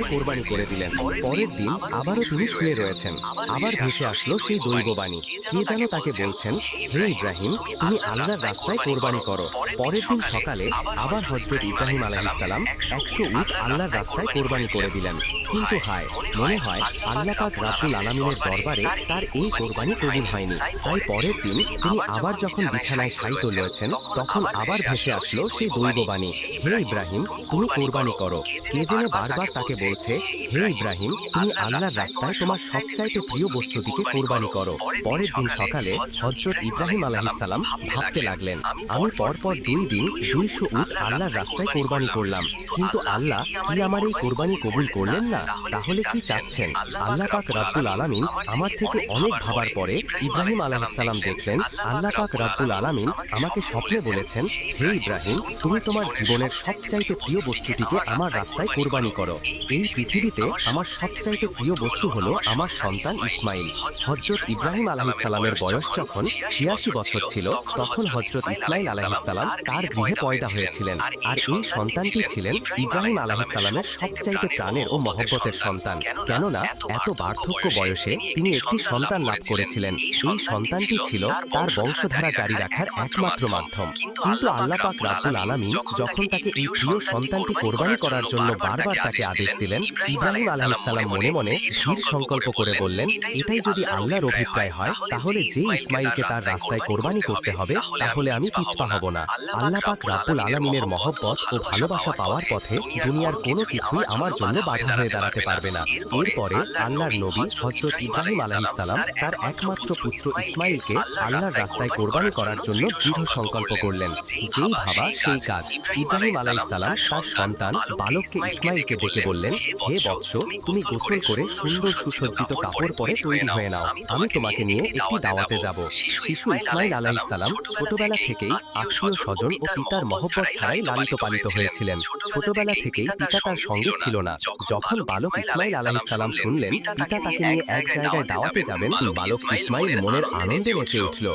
রাস্তায় কোরবানি করে দিলেন। পরের দিন আবারও তিনি শুয়ে রয়েছেন। আবার ভেসে আসলো সেই দৈববাণী। কে যেন তাকে বলছেন, হে ইব্রাহিম, তুমি আল্লাহর রাস্তায় কোরবানি করো। পরের দিন সকালে আবার হযরত ইব্রাহিম আলাইহিসসালাম 100 উট আল্লাহর রাস্তায় কোরবানি করে দিলেন। কিন্তু হায়, মনে হয় আল্লাহ পাক রাব্বুল আলামিনের দরবারে তার এই কোরবানি কবুল হয়নি। তাই পরের দিন তিনি আবার যখন বিছানায় শায়িত রয়েছেন, তখন আবার ভেসে আসলো সেই দৈববাণী, হে ইব্রাহিম, তুমি কোরবানি করো। কে যেন বারবার তাকে বলছে, হে ইব্রাহিম, তুমি আল্লাহর রাস্তায় তোমার সবচাইতে প্রিয় বস্তুটিকে কোরবানি করো। পরের দিন সকালে হযরত ইব্রাহিম আলাইহিসসালাম ভাবতে লাগলেন, আমি পরপর 2 দিন 200 উট আল্লাহর রাস্তায় কোরবানি করলাম, কিন্তু আল্লাহ কি আমার এই কোরবানি কবুল করলেন না? তাহলে কি চাচ্ছেন? আল্লাহ পাক রাব্বুল আলামিন আমার থেকে অনেক ভাবার পরে ইব্রাহিম আলাইহিসসালাম দেখলেন আল্লাহ পাক রাব্বুল আলামিন আমাকে স্বপ্নে বলেছেন, হে ইব্রাহিম, তুমি তোমার জীবনের সবচাইতে প্রিয় বস্তুটিকে আমার রাস্তায় কোরবানি করো। এই পৃথিবীতে আমার সবচাইতে প্রিয় বস্তু হলো আমার সন্তান ইসমাইল। হযরত ইব্রাহিম আলাইহিসসালামের বয়স যখন 86 বছর ছিল, তখন হযরত ইসমাইল আলাইহিসসালাম তার গৃহে পয়দা হয়েছিলেন। আর এই সন্তানটি ছিলেন ইব্রাহিম আলাইহিসসালামের সবচাইতে প্রাণের ও মহব্বতের সন্তান। কেননা এত বার্ধক্য বয়সে তিনি একটি সন্তান লাভ করেছিলেন। এই সন্তানটি ছিল তার বংশধারা জারি রাখার একমাত্র মাধ্যম। কিন্তু আল্লাহ পাক রাব্বুল আলামিন যখন তাকে এই প্রিয় সন্তানটি কোরবানি করার জন্য বারবার তাকে আদেশ দিলেন, ইব্রাহিম আলাইহিসসালাম মনে মনে দৃঢ় সংকল্প করে বললেন, এটাই যদি আল্লাহর অভিপ্রায় হয়, তাহলে যে ইসমাইলকে তার রাস্তায় কোরবানি করতে হবে, তাহলে আমি পিছপা হব না। আল্লাহ পাক রাব্বুল আলামিনের মহব্বত ও ভালোবাসা পাওয়ার পথে দুনিয়ার কোনো কিছুই আমার জন্য বাধা হয়ে দাঁড়াতে পারবে না। এরপরে আল্লাহর নবী হযরত ইব্রাহিম আলাইহিসসালাম তার একমাত্র পুত্র ইসমাইলকে আল্লাহর রাস্তায় কোরবানি করার জন্য দৃঢ় সংকল্প করলেন। যেই ভাবা সেই কাজ। ইব্রাহিম আলাইহিসসালাম তার সন্তান বালককে ইসমাইলকে ডেকে বললেন, হে বৎস, তুমি গোসল করে সুন্দর সুসজ্জিত কাপড় পরে তৈরি হয়ে নাও, আমি তোমাকে নিয়ে একটি দাওয়াতে যাব। শিশু ইসমাইল আলাইহিসসালাম ছোটবেলা থেকেই আত্মীয় স্বজন ও পিতার মহব্বত ছাড়াই লালিত পালিত হয়েছিলেন। ছোটবেলা থেকেই পিতা তার সঙ্গে ছিল না। যখন বালক ইসমাইল আলাইহিসসালাম শুনলেন পিতা তাকে নিয়ে এক জায়গায় দাওয়াতে যাবেন, বালক ইসমাইল মনের আনন্দে নেচে উঠল।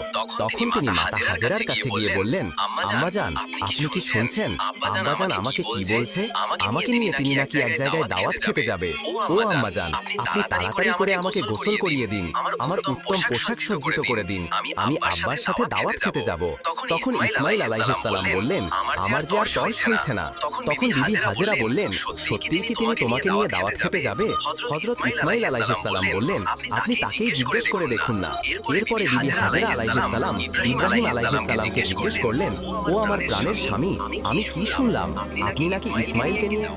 তখন তিনি মাতা হাজেরার কাছে গিয়ে বললেন, আম্মাজান, আপনি কি শুনছেন? আম্মাজান আমাকে কি বলছে? আমাকে নিয়ে তিনি নাকি এক জায়গায় দাওয়াত খেতে যাবে। ও আম্মাজান, আপনি তাড়াতাড়ি করে আমাকে গোসল করিয়ে দিন, আমার উত্তম পোশাক সজ্জিত করে দিন, আমি আব্বার সাথে দাওয়াত খেতে যাব। তখন ইসমাইল আলাইহিসসালাম বললেন, আমার যে আর তর্স হয়েছে না। তখন বিবি হাজেরা বললেন, সত্যিই কি তিনি তোমাকে নিয়ে দাওয়াত খেতে যাবে? হযরত ইসমাইল আলাইহিসসালাম বললেন, আপনি তাকেই জিজ্ঞেস করে দেখুন না। এরপরে বিবি হাজেরা আলাইহিসসালাম ইব্রাহিম আলাইহিসসালামকে জিজ্ঞেস করলেন, ও আমার প্রাণের স্বামী, আমি কি শুনলাম? আপনি নাকি ইসমাইলকে নিয়ে